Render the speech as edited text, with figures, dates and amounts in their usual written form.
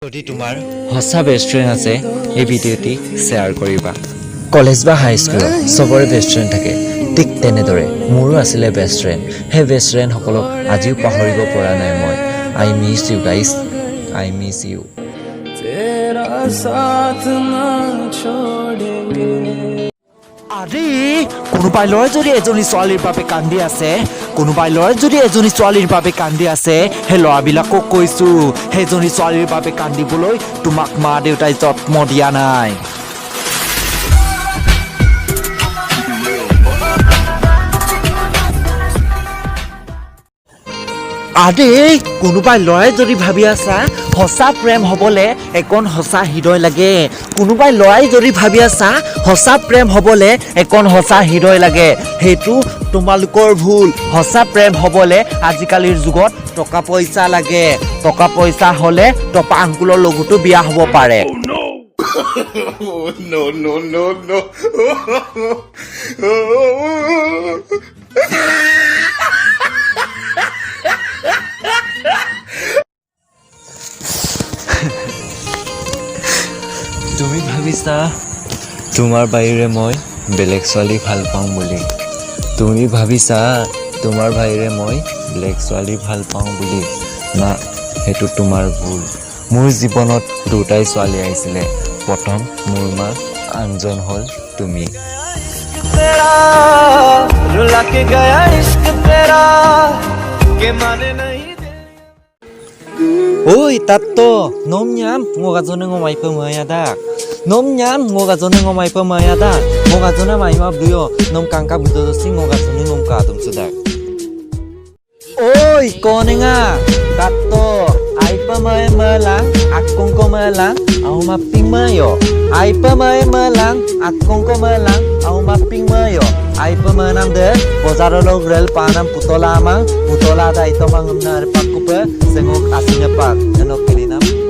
যদি তোমাৰ হসা best friend আছে এই ভিডিওটি শেয়াৰ কৰিবা কলেজ বা হাই স্কুলত সবৰে বেষ্ট ফ্ৰেন্ড থাকে ঠিক তেনেদৰে মোৰো আছিলে বেষ্ট ফ্ৰেন্ড হে বেষ্ট ফ্ৰেন্ড সকলক আজিও পাহৰিব পৰা নাই মই আই মিস ইউ গাইস আই মিস ইউ तेरा साथ ना छोड़ेंगे আৰে কোনোবাই লয় যদি এজনী ছোৱালীৰ বাবে কান্দি আছে কোনোবাই লয় যদি এজনী ছোৱালীৰ বাবে কান্দি আছে হে ল'ৰাবিলাকক কৈছো সেইজনী ছোৱালীৰ বাবে কান্দিবলৈ তোমাক মা দেউতাই জন্ম দিয়া নাই আৰে কোনোবাই লয় যদি ভাবি আছা হসা প্ৰেম হবলে একন হসা হৃদয় লাগে কোনোবাই লয় যদি ভাবি আছা হসা প্ৰেম হবলে একন হসা হৃদয় লাগে হেতু তোমালোকৰ ভুল হসা প্ৰেম হবলে আজিকালিৰ যুগত টকা পইচা লাগে টকা পইচা হলে টপা আঙ্কুলৰ লগতো বিয়া হ'ব পাৰে no. তুমি ভাবিছা তোমাৰ বাহিৰে মই বেলেগ ছোৱালী ভাল পাওঁ বুলি তুমি ভাবিছা তোমাৰ বাহিৰে মই বেলেগ ছোৱালী ভাল পাওঁ বুলি না হেতু তোমাৰ ভুল মোৰ জীৱনত দুটাই ছোৱালী আহিছিলে প্ৰথম মোৰ মা আনজন হ'ল তুমি तेरा रुला के गया इश्क तेरा के माने नहीं Oi, tato, nom nyam, ngogazone ngomai pemayadak. Nom nyam, ngogazone ngomai pemayadak. Ngogazone mai ma buyo, nom kangka budodosi ngogazone nom kadum sudak. Oi, konenga, tato, ai pemay melang, akong ko melang, au maping mayo. Ai pemay melang, akong ko melang, au maping mayo. Ai pemenam de, bozarolo rel panam putola amang, putola da ito mang umnar pakupe, sengok asinya pak, enok kilinam.